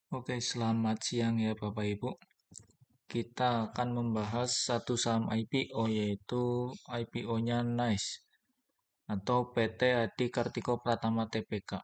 Oke, selamat siang ya Bapak Ibu. Kita akan membahas satu saham IPO yaitu IPO-nya NICE atau PT Adi Kartiko Pratama Tbk.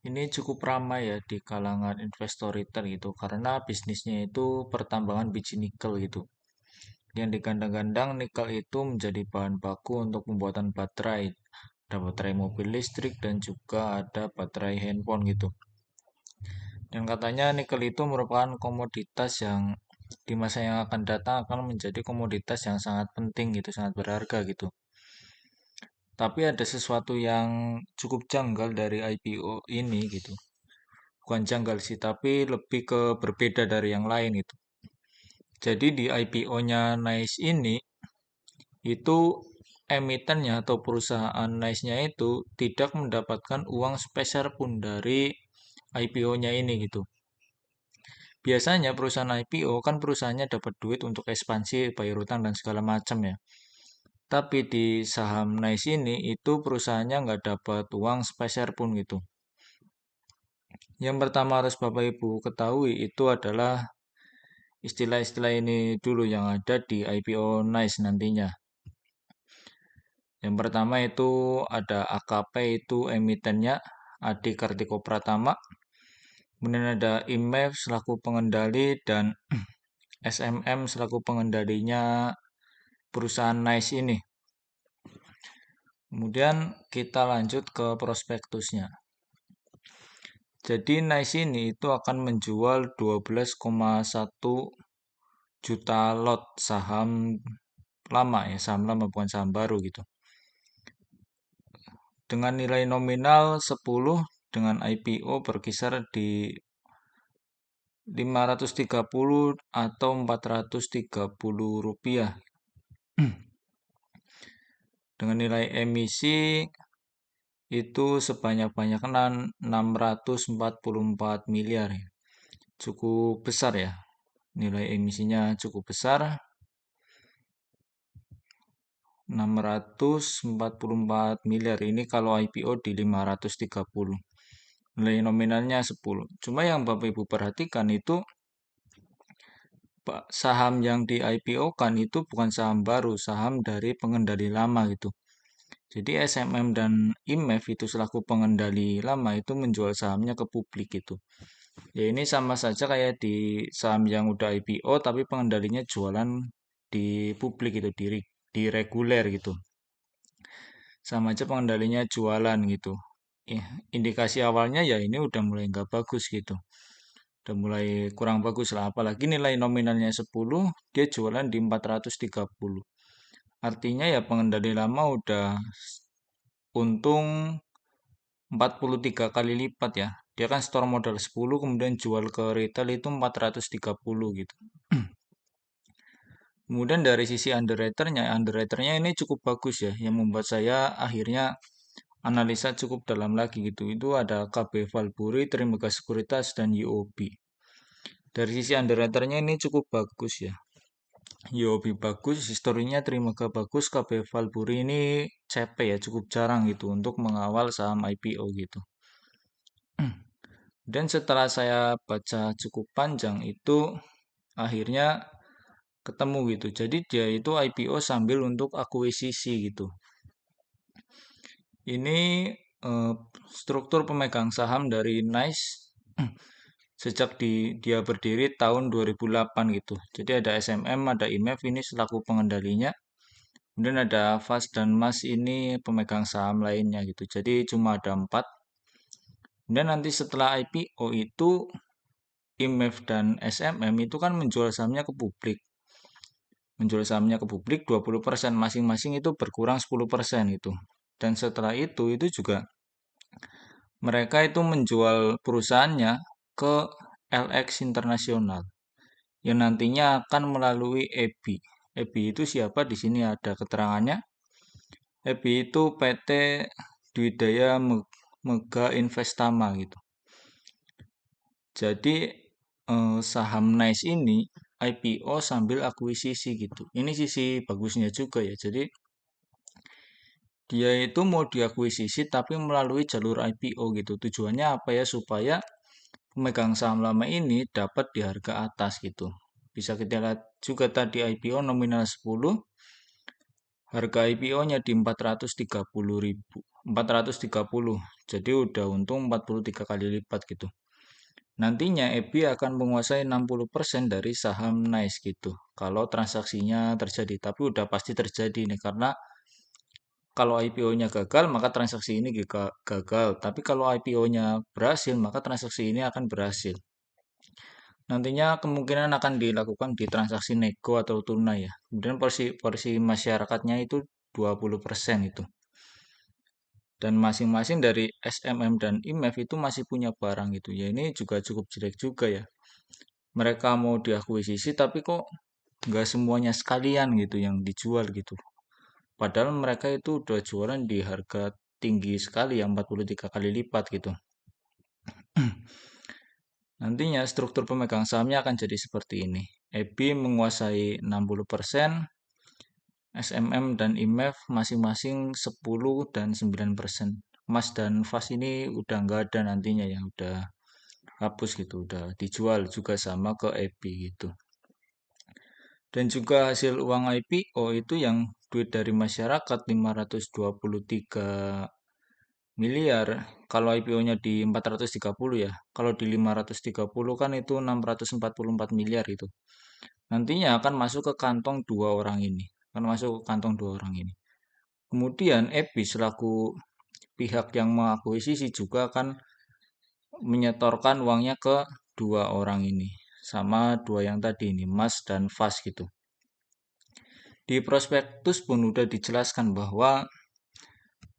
Ini cukup ramai ya di kalangan investor retail gitu karena bisnisnya itu pertambangan biji nikel gitu. Yang digandang-gandang nikel itu menjadi bahan baku untuk pembuatan baterai. Ada baterai mobil listrik dan juga ada baterai handphone gitu. Dan katanya nikel itu merupakan komoditas yang di masa yang akan datang akan menjadi komoditas yang sangat penting gitu, sangat berharga gitu. Tapi ada sesuatu yang cukup janggal dari IPO ini gitu. Bukan janggal sih, tapi lebih ke berbeda dari yang lain itu. Jadi di IPO-nya NICE ini itu emitennya atau perusahaan NICE-nya itu tidak mendapatkan uang sepeser pun dari IPO-nya ini gitu. Biasanya perusahaan IPO kan perusahaannya dapat duit untuk ekspansi, bayar utang dan segala macam ya. Tapi di saham NICE ini itu perusahaannya nggak dapat uang sepeser pun gitu. Yang pertama harus Bapak Ibu ketahui itu adalah istilah-istilah ini dulu yang ada di IPO NICE nantinya. Yang pertama itu ada AKP itu emitennya Adi Kartiko Pratama. Kemudian ada IMEF selaku pengendali dan SMM selaku pengendalinya perusahaan NICE ini. Kemudian kita lanjut ke prospektusnya. Jadi NICE ini itu akan menjual 12,1 juta lot saham lama ya, saham lama bukan saham baru gitu. Dengan nilai nominal 10 dengan IPO berkisar di 530 atau 430 rupiah. Dengan nilai emisi itu sebanyak-banyaknya 644 miliar ya. Cukup besar ya. Nilai emisinya cukup besar. 644 miliar ini kalau IPO di 530. Nilai nominalnya 10. Cuma yang Bapak Ibu perhatikan itu saham yang di IPO kan itu bukan saham baru, saham dari pengendali lama gitu. Jadi SMM dan IMEF itu selaku pengendali lama itu menjual sahamnya ke publik gitu. Ya ini sama saja kayak di saham yang udah IPO tapi pengendalinya jualan di publik gitu, di reguler gitu. Sama aja pengendalinya jualan gitu. Indikasi awalnya ya ini udah mulai nggak bagus gitu. Udah mulai kurang bagus lah. Apalagi nilai nominalnya 10, dia jualan di 430. Artinya ya pengendali lama udah untung 43 kali lipat ya. Dia kan store modal 10 kemudian jual ke retail itu 430 gitu. Kemudian dari sisi underwriternya ini cukup bagus ya, yang membuat saya akhirnya analisa cukup dalam lagi gitu. Itu ada KB Valburi, Trimegah Sekuritas, dan UOB. Dari sisi underwriternya ini cukup bagus ya. UOB bagus, historinya Trimegah bagus, KB Valburi ini CP ya, cukup jarang gitu untuk mengawal saham IPO gitu. Dan setelah saya baca cukup panjang itu akhirnya ketemu gitu. Jadi dia itu IPO sambil untuk akuisisi gitu. Ini eh, struktur pemegang saham dari NICE sejak dia berdiri tahun 2008 gitu. Jadi ada SMM, ada IMEF ini selaku pengendalinya. Kemudian ada FAS dan MAS ini pemegang saham lainnya gitu. Jadi cuma ada 4. Kemudian nanti setelah IPO itu IMEF dan SMM itu kan menjual sahamnya ke publik. Menjual sahamnya ke publik 20%, masing-masing itu berkurang 10% itu. Dan setelah itu juga mereka itu menjual perusahaannya ke LX Internasional yang nantinya akan melalui EBI. EBI itu siapa? Di sini ada keterangannya. EBI itu PT Dwidaya Mega Investama gitu. Jadi saham NICE ini IPO sambil akuisisi gitu. Ini sisi bagusnya juga ya. Jadi dia itu mau diakuisisi tapi melalui jalur IPO gitu. Tujuannya apa ya? Supaya pemegang saham lama ini dapat di harga atas gitu. Bisa kita lihat juga tadi IPO nominal 10, harga IPO-nya di 430.000, 430. Jadi udah untung 43 kali lipat gitu. Nantinya EBI akan menguasai 60% dari saham NICE gitu. Kalau transaksinya terjadi, tapi udah pasti terjadi nih karena kalau IPO-nya gagal, maka transaksi ini gagal. Tapi kalau IPO-nya berhasil, maka transaksi ini akan berhasil. Nantinya kemungkinan akan dilakukan di transaksi nego atau tunai ya. Kemudian porsi masyarakatnya itu 20% itu. Dan masing-masing dari SMM dan IMF itu masih punya barang gitu. Ya ini juga cukup jelek juga ya. Mereka mau diakuisisi tapi kok nggak semuanya sekalian gitu yang dijual gitu. Padahal mereka itu udah jualan di harga tinggi sekali yang 43 kali lipat gitu. Nantinya struktur pemegang sahamnya akan jadi seperti ini. EBI menguasai 60%, SMM dan IMF masing-masing 10 dan 9%. Emas dan FAS ini udah nggak ada nantinya ya, udah hapus gitu, udah dijual juga sama ke EBI gitu. Dan juga hasil uang IPO itu yang duit dari masyarakat 523 miliar. Kalau IPO-nya di 430 ya. Kalau di 530 kan itu 644 miliar itu. Nantinya akan masuk ke kantong dua orang ini. Akan masuk ke kantong dua orang ini. Kemudian EBI selaku pihak yang mengakuisisi juga akan menyetorkan uangnya ke dua orang ini. Sama dua yang tadi ini, Mas dan Fas gitu. Di prospektus pun udah dijelaskan bahwa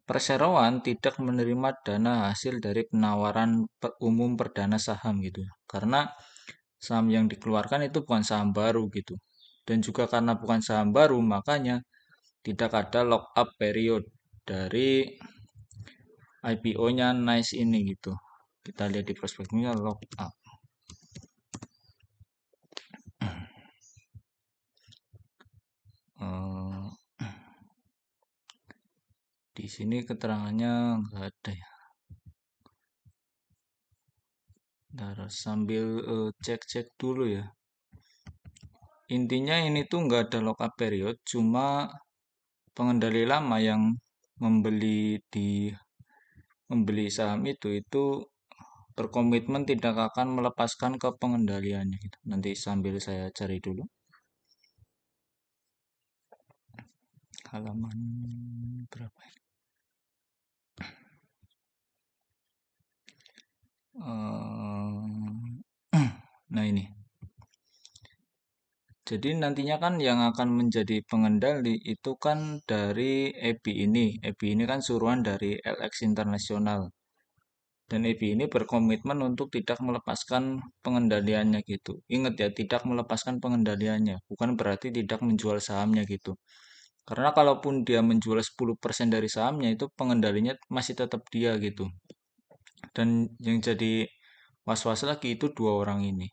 perseroan tidak menerima dana hasil dari penawaran umum perdana saham gitu. Karena saham yang dikeluarkan itu bukan saham baru gitu. Dan juga karena bukan saham baru, makanya tidak ada lock up period dari IPO-nya NICE ini gitu. Kita lihat di prospektusnya lock up. Eh, di sini keterangannya nggak ada ya. Ntar sambil cek-cek dulu ya. Intinya ini tuh nggak ada lock up period, cuma pengendali lama yang membeli membeli saham itu berkomitmen tidak akan melepaskan ke pengendaliannya gitu. Nanti sambil saya cari dulu halaman berapa ini. Nah ini. Jadi nantinya kan yang akan menjadi pengendali itu kan dari EBI ini. EBI ini kan suruhan dari LX Internasional. Dan EBI ini berkomitmen untuk tidak melepaskan pengendaliannya gitu. Ingat ya, tidak melepaskan pengendaliannya. Bukan berarti tidak menjual sahamnya gitu. Karena kalaupun dia menjual 10% dari sahamnya, itu pengendalinya masih tetap dia gitu. Dan yang jadi was-was lagi itu dua orang ini.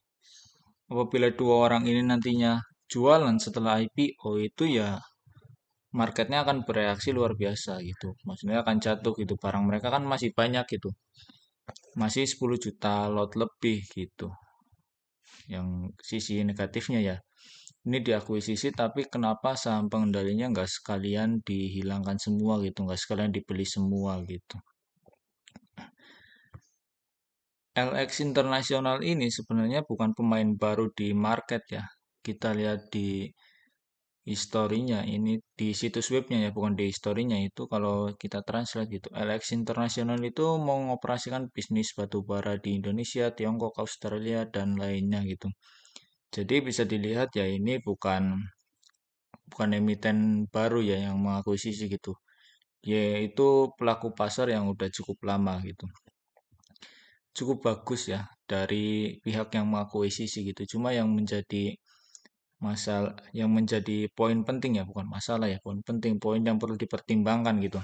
Apabila dua orang ini nantinya jualan setelah IPO itu ya marketnya akan bereaksi luar biasa gitu. Maksudnya akan jatuh gitu. Barang mereka kan masih banyak gitu. Masih 10 juta lot lebih gitu. Yang sisi negatifnya ya. Ini diakuisisi tapi kenapa saham pengendalinya nggak sekalian dihilangkan semua gitu. Nggak sekalian dibeli semua gitu. LX Internasional ini sebenarnya bukan pemain baru di market ya. Kita lihat di historinya ini di situs webnya ya, bukan di historinya itu kalau kita translate gitu. LX Internasional itu mengoperasikan bisnis batubara di Indonesia, Tiongkok, Australia dan lainnya gitu. Jadi bisa dilihat ya ini bukan emiten baru ya yang mengakuisisi gitu. Yaitu pelaku pasar yang udah cukup lama gitu. Cukup bagus ya dari pihak yang mengakuisisi gitu. Cuma yang menjadi masalah yang menjadi poin penting ya, bukan masalah ya, poin penting, poin yang perlu dipertimbangkan gitu.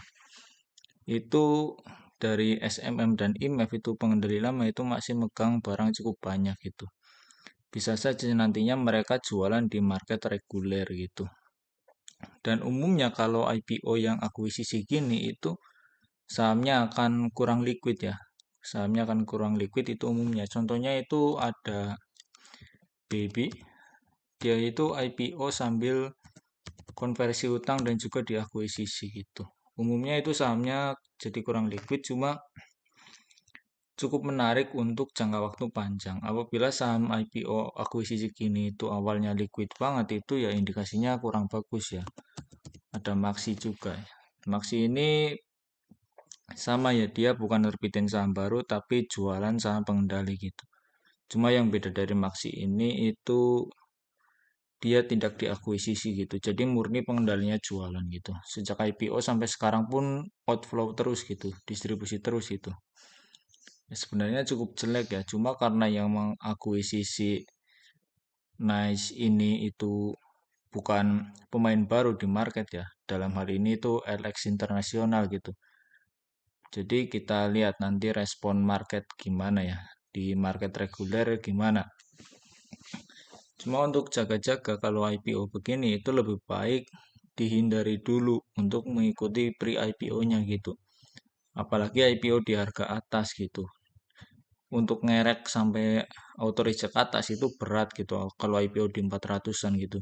Itu dari SMM dan IMF itu pengendali lama itu masih megang barang cukup banyak gitu. Bisa saja nantinya mereka jualan di market reguler gitu. Dan umumnya kalau IPO yang akuisisi gini itu sahamnya akan kurang liquid ya. sahamnya akan kurang liquid itu umumnya. Contohnya itu ada Baby, dia itu IPO sambil konversi utang dan juga diakuisisi gitu. Umumnya itu sahamnya jadi kurang liquid, cuma cukup menarik untuk jangka waktu panjang. Apabila saham IPO akuisisi kini itu awalnya liquid banget, itu ya indikasinya kurang bagus ya. Ada Maxi juga ya. Maxi ini sama ya, dia bukan nerbitin saham baru tapi jualan saham pengendali gitu. Cuma yang beda dari Maxi ini itu dia tidak diakuisisi gitu. Jadi murni pengendalinya jualan gitu. Sejak IPO sampai sekarang pun outflow terus gitu, distribusi terus gitu. Ya, sebenarnya cukup jelek ya, cuma karena yang mengakuisisi Nice ini itu bukan pemain baru di market ya. Dalam hal ini itu LX Internasional gitu. Jadi kita lihat nanti respon market gimana ya. Di market reguler gimana. Cuma untuk jaga-jaga kalau IPO begini itu lebih baik dihindari dulu untuk mengikuti pre-IPO-nya gitu. Apalagi IPO di harga atas gitu. Untuk ngerek sampai auto reject atas itu berat gitu kalau IPO di 400-an gitu.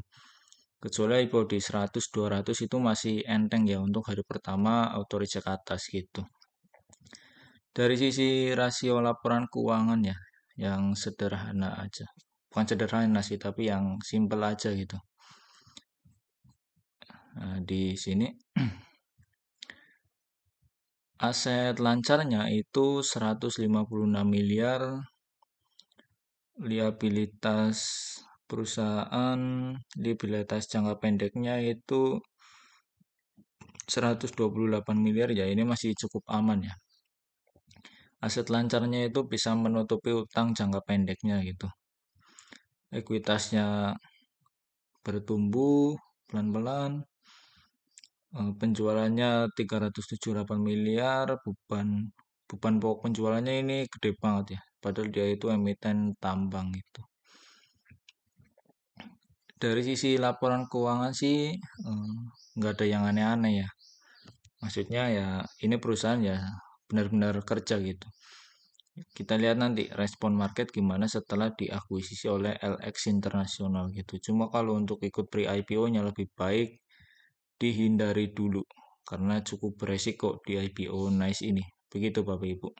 Kecuali IPO di 100 200 itu masih enteng ya untuk hari pertama auto reject atas gitu. Dari sisi rasio laporan keuangan ya, yang sederhana aja. Bukan sederhana sih, tapi yang simple aja gitu. Nah, di sini aset lancarnya itu 156 miliar, liabilitas perusahaan, liabilitas jangka pendeknya itu 128 miliar ya, ini masih cukup aman ya. Aset lancarnya itu bisa menutupi utang jangka pendeknya gitu. Ekuitasnya bertumbuh pelan-pelan. Penjualannya 378 miliar, beban pokok penjualannya ini gede banget ya. Padahal dia itu emiten tambang gitu. Dari sisi laporan keuangan sih nggak ada yang aneh-aneh ya. Maksudnya ya ini perusahaan ya benar-benar kerja gitu. Kita lihat nanti respon market gimana setelah diakuisisi oleh LX Internasional gitu. Cuma kalau untuk ikut pre-IPO-nya lebih baik dihindari dulu karena cukup beresiko di IPO Nice ini. Begitu Bapak Ibu.